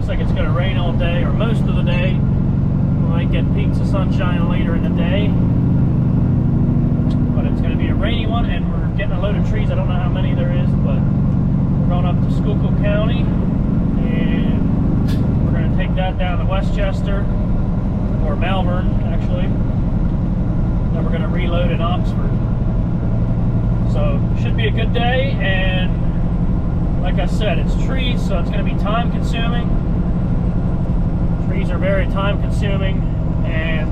looks like it's going to rain all day, or most of the day. We might get peaks of sunshine later in the day. But it's going to be a rainy one, and we're getting a load of trees. I don't know how many there is, but we're going up to Schuylkill County, and we're going to take that down to Westchester, or Malvern, actually. Then we're going to reload in Oxford. So, should be a good day, and like I said, it's trees, so it's going to be time consuming. Trees are very time consuming, and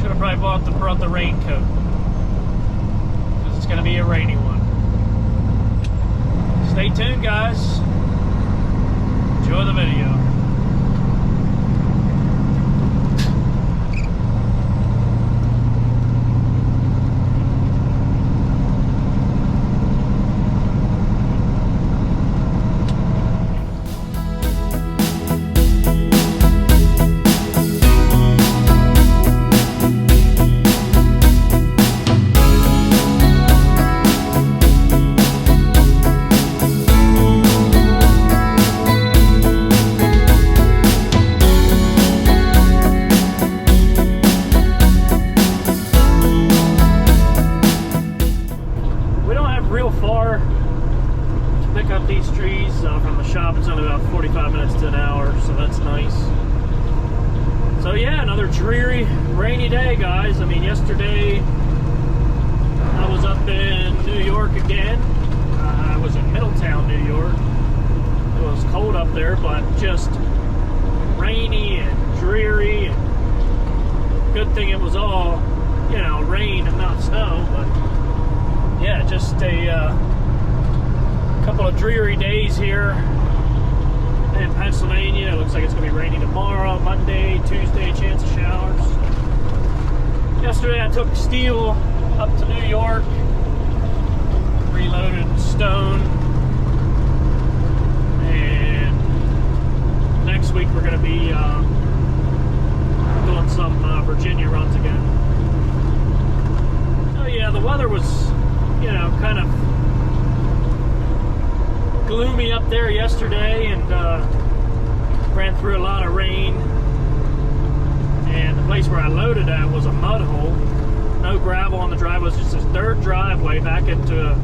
should have probably brought the raincoat, because it's going to be a rainy one. Stay tuned, guys. Enjoy the video. These trees from the shop. It's only about 45 minutes to an hour, so that's nice. So yeah, another dreary, rainy day, guys. I mean, yesterday I was up in New York again. I was in Middletown, New York. It was cold up there, but just rainy and dreary. And good thing it was all, you know, rain and not snow. But yeah, just a couple of dreary days here in Pennsylvania. It looks like it's going to be rainy tomorrow, Monday, Tuesday, chance of showers. Yesterday I took steel up to New York, reloaded stone, and next week we're going to be doing some Virginia runs again. Oh yeah, the weather was, you know, kind of gloomy up there yesterday, and ran through a lot of rain, and the place where I loaded at was a mud hole. No gravel on the driveway, it was just this dirt driveway back into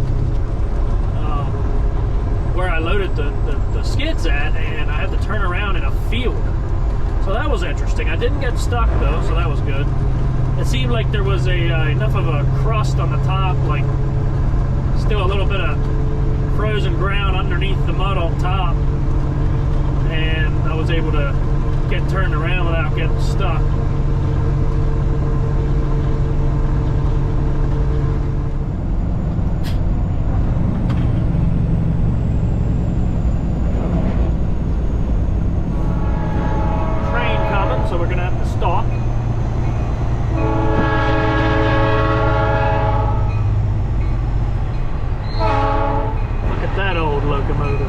where I loaded the skids at, and I had to turn around in a field. So that was interesting. I didn't get stuck though, so that was good. It seemed like there was enough of a crust on the top, like still a little bit of frozen ground underneath the mud on top, and I was able to get turned around without getting stuck. Train coming, so we're gonna have to stop. That old locomotive.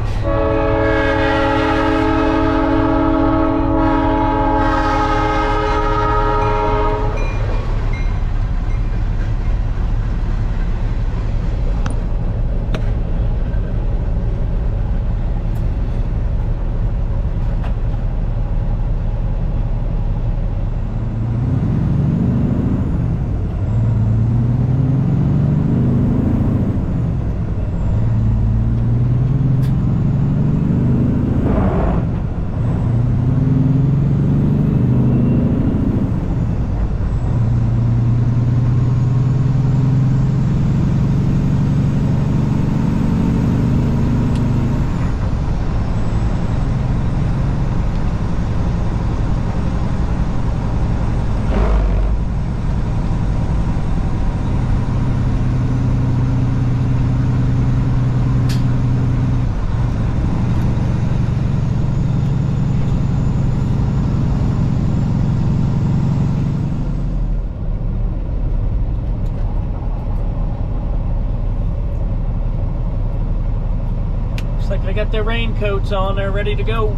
Like they got their raincoats on, they're ready to go.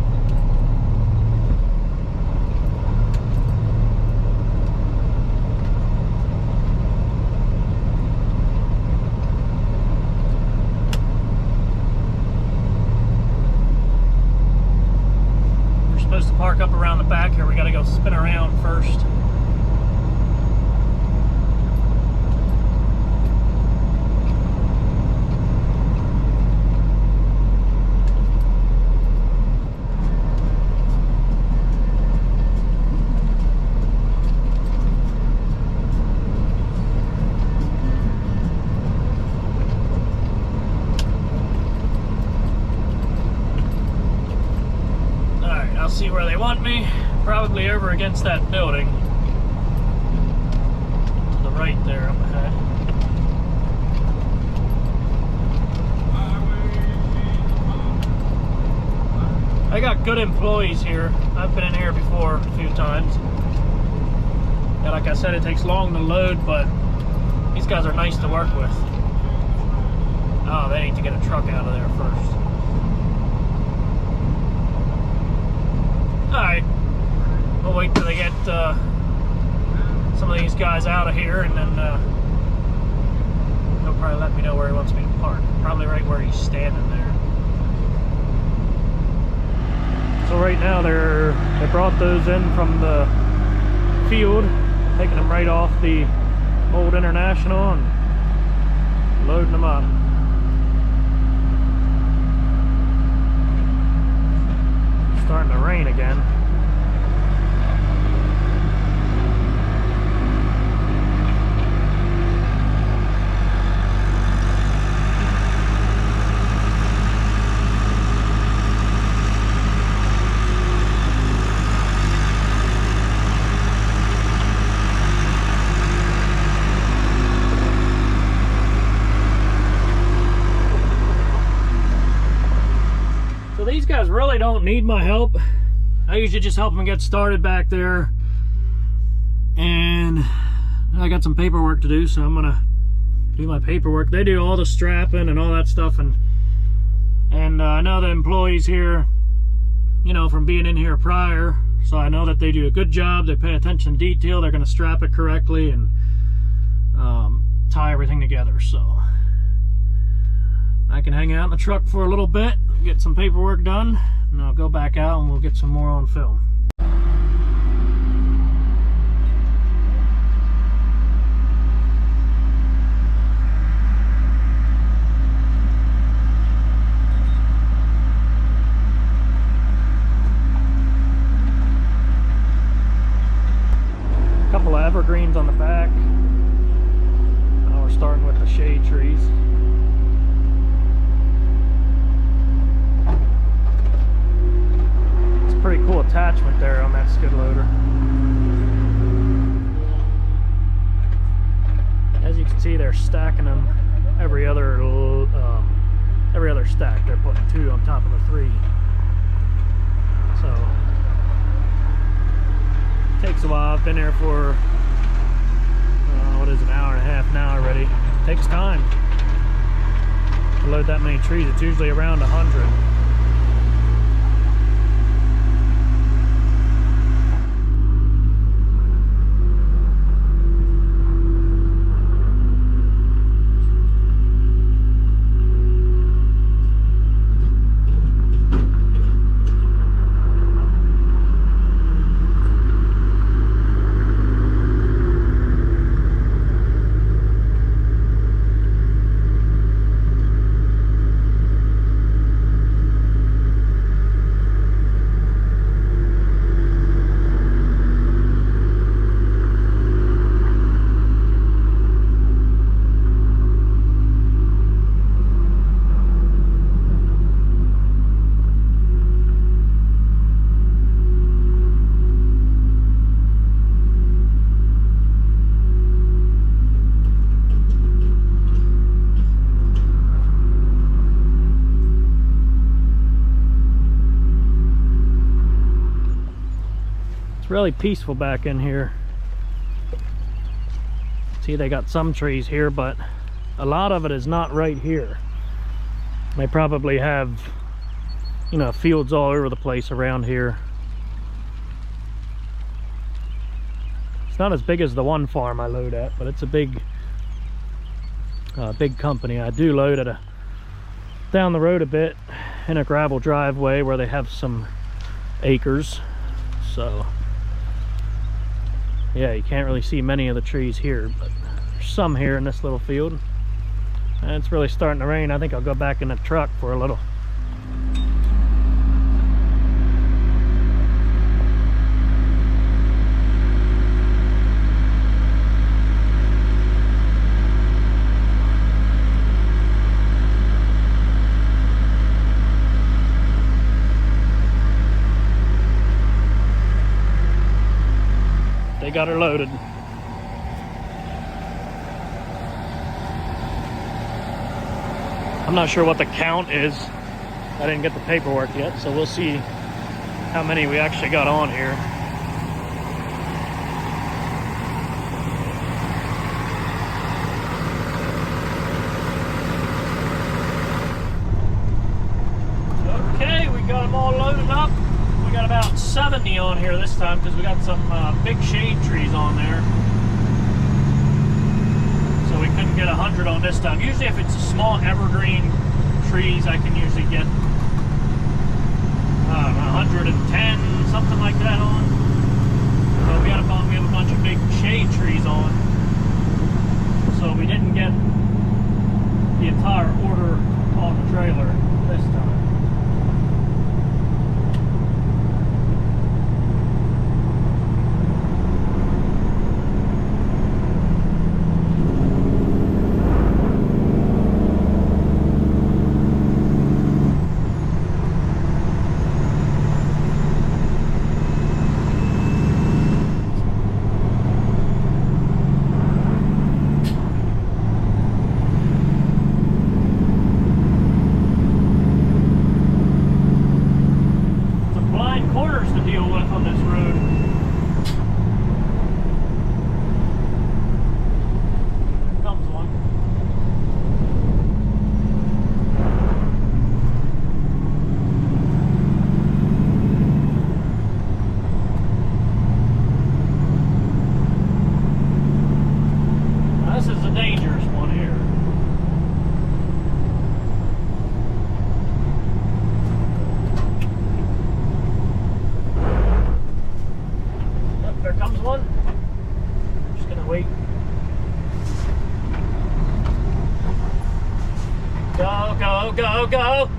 park up around the back here. We got to go spin around first. See where they want me, probably over against that building to the right there up ahead. I got good employees here. I've been in here before a few times. And like I said, it takes long to load, but these guys are nice to work with. Oh, they need to get a truck out of there first. Alright, we'll wait till they get some of these guys out of here, and then he'll probably let me know where he wants me to park. Probably right where he's standing there. So right now they brought those in from the field, taking them right off the old International and loading them up. Starting to rain again. So these guys really don't need my help. I usually just help them get started back there, and I got some paperwork to do, so I'm gonna do my paperwork. They do all the strapping and all that stuff, and I know the employees here, you know, from being in here prior, so I know that they do a good job. They pay attention to detail. They're gonna strap it correctly and tie everything together. So I can hang out in the truck for a little bit, get some paperwork done, and I'll go back out and we'll get some more on film. A couple of evergreens on the back. Now we're starting with the shade trees. Pretty cool attachment there on that skid loader. As you can see, they're stacking them every other stack. They're putting 2 on top of the 3. So it takes a while. I've been there for what is it, an hour and a half now already. It takes time to load that many trees. It's usually around 100. Really peaceful back in here. See, they got some trees here, but a lot of it is not right here. They probably have, you know, fields all over the place around here. It's not as big as the one farm I load at, but it's a big company. I do load at down the road a bit in a gravel driveway where they have some acres. So yeah, you can't really see many of the trees here, but there's some here in this little field. And it's really starting to rain. I think I'll go back in the truck for a little. They got her loaded. I'm not sure what the count is. I didn't get the paperwork yet, so we'll see how many we actually got on here. Okay, we got them all loaded up. We got about 70 on here this time because we got some big shade trees on there. So we couldn't get 100 on this time. Usually if it's small evergreen trees, I can usually get 110, something like that on. So we have a bunch of big shade trees on. So we didn't get the entire order on the trailer this time. Go, go!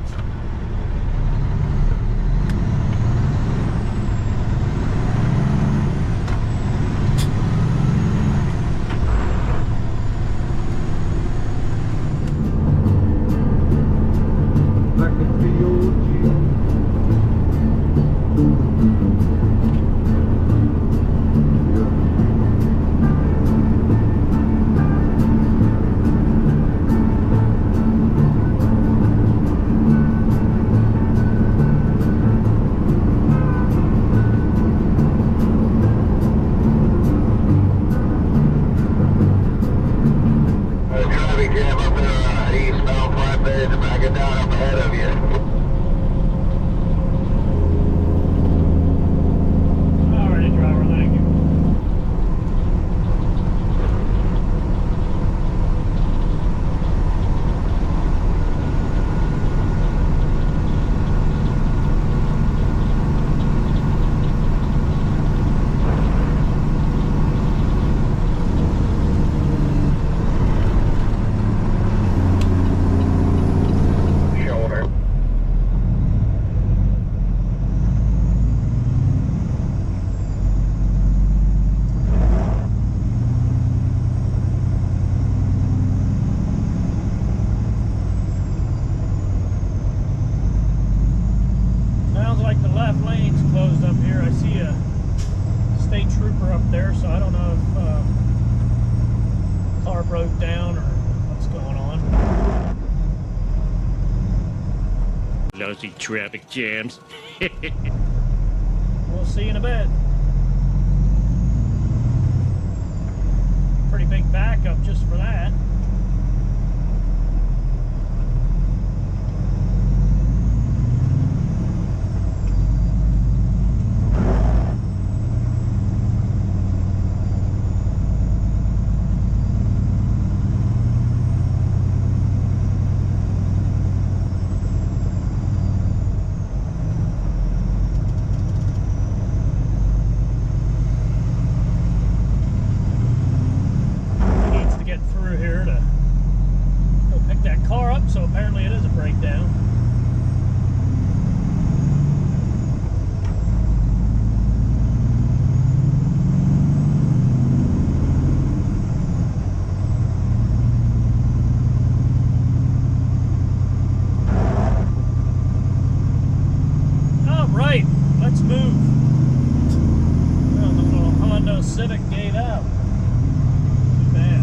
Jam up there eastbound Flatbed and back it down up ahead of you. Alrighty, driver, thank you. Broke down or what's going on. Lousy traffic jams. We'll see in a bit. Pretty big backup just for that. let's move. Oh, the little Honda Civic gave out. Too bad.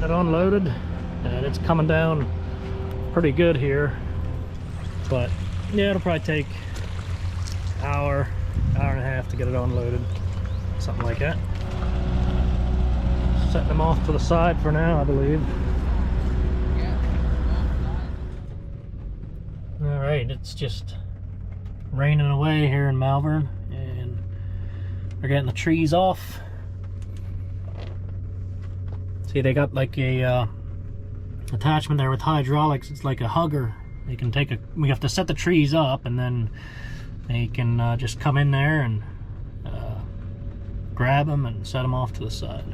Unloaded, and it's coming down pretty good here, but yeah, it'll probably take an hour and a half to get it unloaded, something like that. Setting them off to the side for now, I believe. All right, it's just raining away here in Malvern, and we're getting the trees off. See, they got like a attachment there with hydraulics. It's like a hugger. They can take we have to set the trees up, and then they can just come in there and grab them and set them off to the side.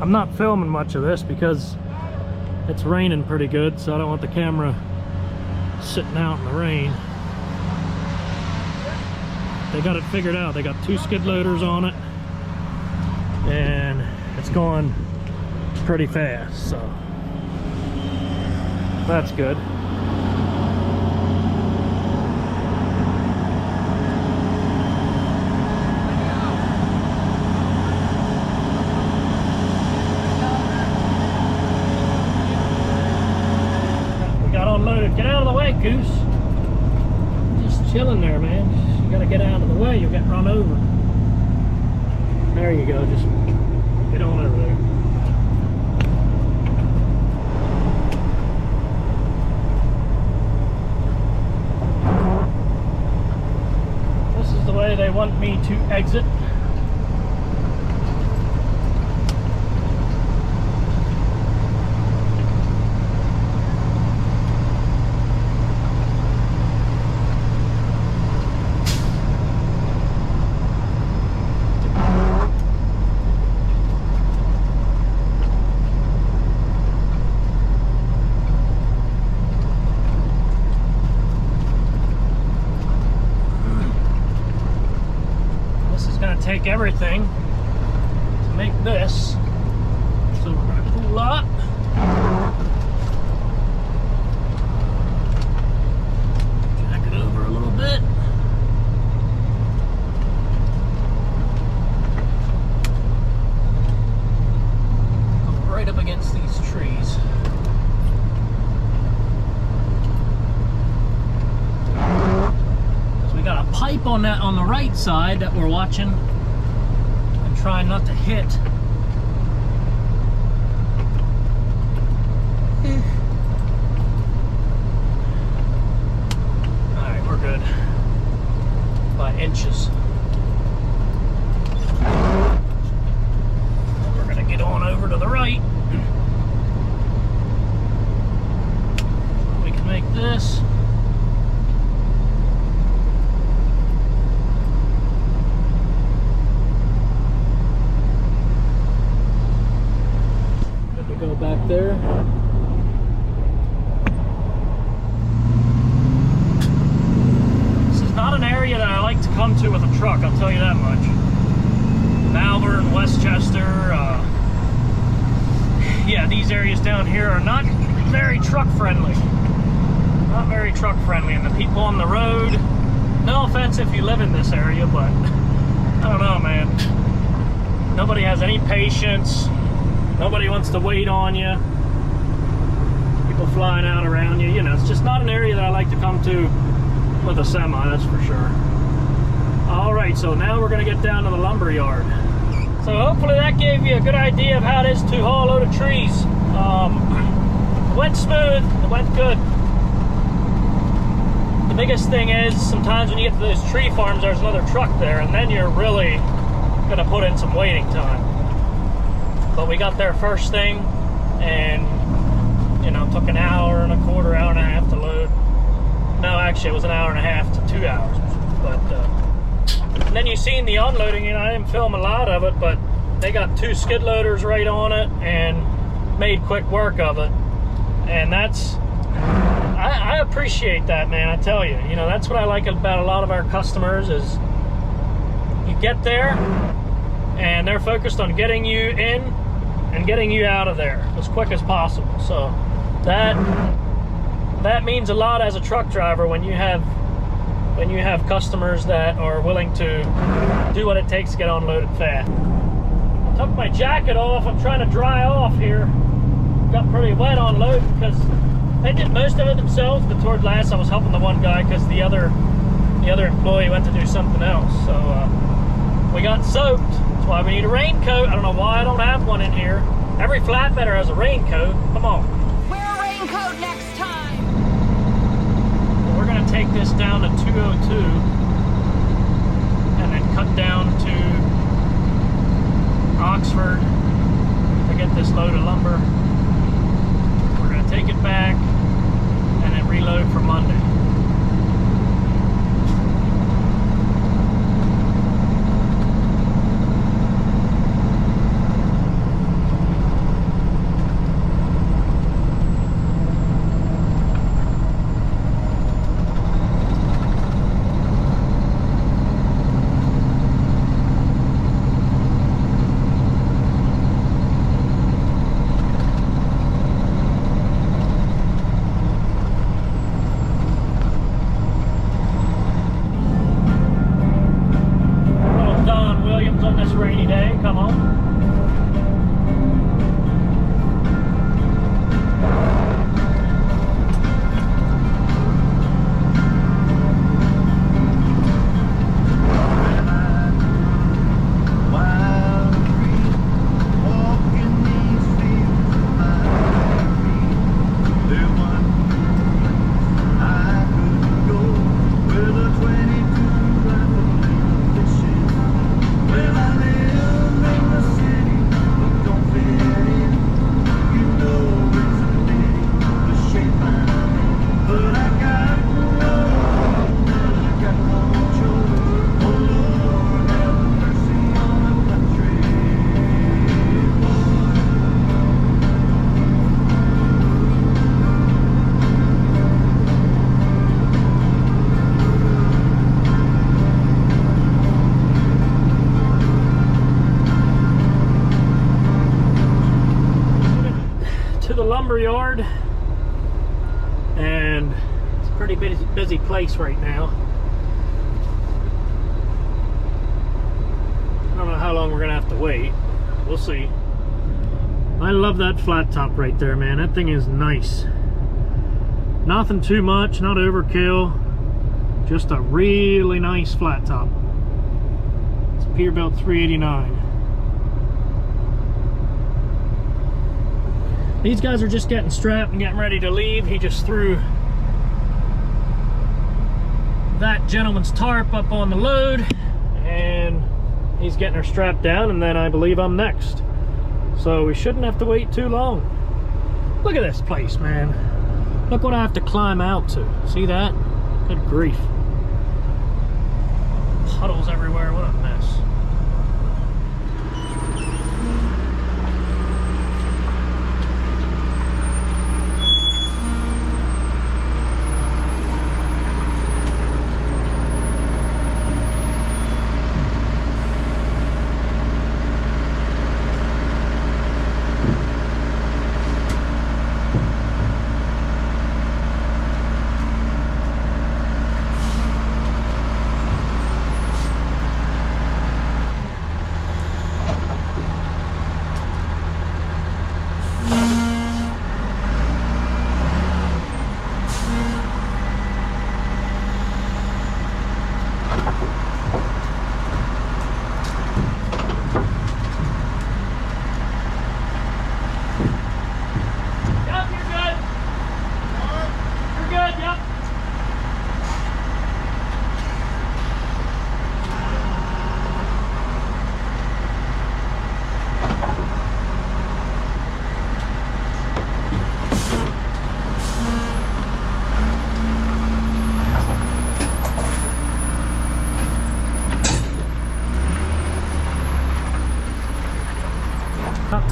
I'm not filming much of this because it's raining pretty good, so I don't want the camera sitting out in the rain. They got it figured out. They got 2 skid loaders on it, and it's going pretty fast, so that's good. We got unloaded. Get out of the way, Goose. Just chilling there, man. You gotta get out of the way, you'll get run over. There you go, just get on over there. This is the way they want me to exit. Take everything to make this, so we're going to pull up. Jack it over a little bit. Come right up against these trees. So we got a pipe on that on the right side that we're watching. Trying not to hit. Alright, we're good. By inches. We're gonna get on over to the right. We can make this. area that I like to come to with a truck, I'll tell you that much. Malvern, Westchester, yeah, these areas down here are not very truck friendly. Not very truck friendly, and the people on the road, no offense if you live in this area, but I don't know, man. Nobody has any patience. Nobody wants to wait on you. People flying out around you. You know, it's just not an area that I like to come to with a semi, that's for sure. All right, so now we're gonna get down to the lumber yard. So hopefully that gave you a good idea of how it is to haul a load of trees. It went smooth, it went good. The biggest thing is sometimes when you get to those tree farms, there's another truck there, and then you're really gonna put in some waiting time. But we got there first thing, and you know, took an hour and a quarter, hour and a half to load. No, actually it was an hour and a half to 2 hours. But and then you seen the unloading, and I didn't film a lot of it, but they got 2 skid loaders right on it and made quick work of it. And that's, I appreciate that, man, I tell you. You know, that's what I like about a lot of our customers is you get there and they're focused on getting you in and getting you out of there as quick as possible. So that means a lot as a truck driver when you have customers that are willing to do what it takes to get unloaded fast. I took my jacket off. I'm trying to dry off here. Got pretty wet on load because they did most of it themselves, but toward last I was helping the one guy because the other employee went to do something else. So we got soaked. That's why we need a raincoat. I don't know why I don't have one in here. Every flatbedder has a raincoat. Come on. Wear a raincoat next time. We're gonna take this down to 202 and then cut down to Oxford to get this load of lumber. We're gonna take it back and then reload for Monday. Lumber yard, and it's a pretty busy place right now. I don't know how long we're gonna have to wait. We'll see. I love that flat top right there, man. That thing is nice. Nothing too much, not overkill. Just a really nice flat top. It's Peterbilt 389. These guys are just getting strapped and getting ready to leave. He just threw that gentleman's tarp up on the load, and he's getting her strapped down, and then I believe I'm next. So we shouldn't have to wait too long. Look at this place, man. Look what I have to climb out to. See that? Good grief. Puddles everywhere, what a mess.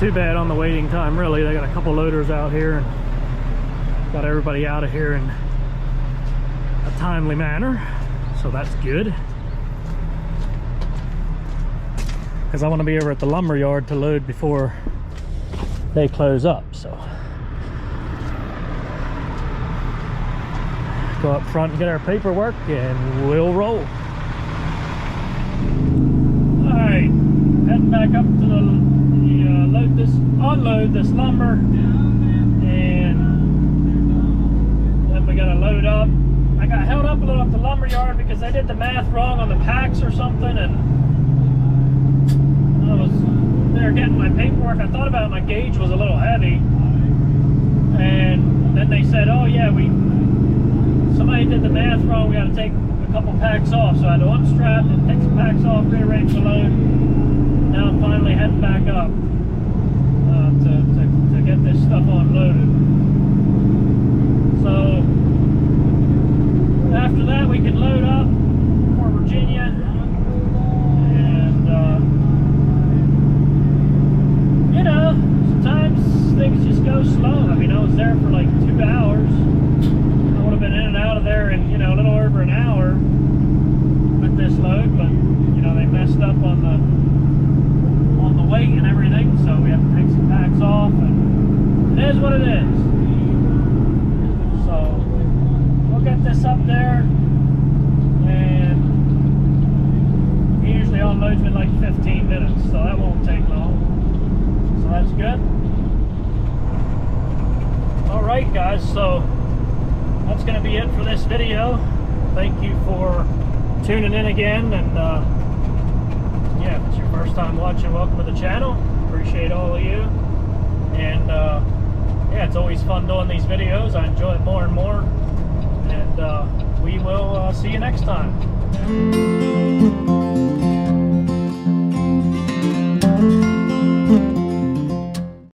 too bad on the waiting time, really. They got a couple loaders out here and got everybody out of here in a timely manner, so that's good. Because I want to be over at the lumber yard to load before they close up, so go up front and get our paperwork and we'll roll. All right, heading back up to the unload this lumber, and then we gotta load up. I got held up a little at the lumber yard because they did the math wrong on the packs or something, and I was there getting my paperwork. I thought about it, my gauge was a little heavy, and then they said, oh yeah, somebody did the math wrong, we gotta take a couple packs off. So I had to unstrap and take some packs off, rearrange the load. Now I'm finally heading back up to get this stuff unloaded. So after that we can load up for Virginia, and you know, sometimes things just go slow. I mean, I was there for like 2 hours. I would have been in and out of there in, you know, a little over an hour with this load, but you know, they messed up on the weight and everything, so we have to take some packs off, and it is what it is. So we'll get this up there, and he usually unloads me in like 15 minutes, so that won't take long. So that's good. All right, guys, so that's going to be it for this video. Thank you for tuning in again, and yeah, if it's your first time watching, welcome to the channel. Appreciate all of you, and yeah, it's always fun doing these videos. I enjoy it more and more, and we will see you next time.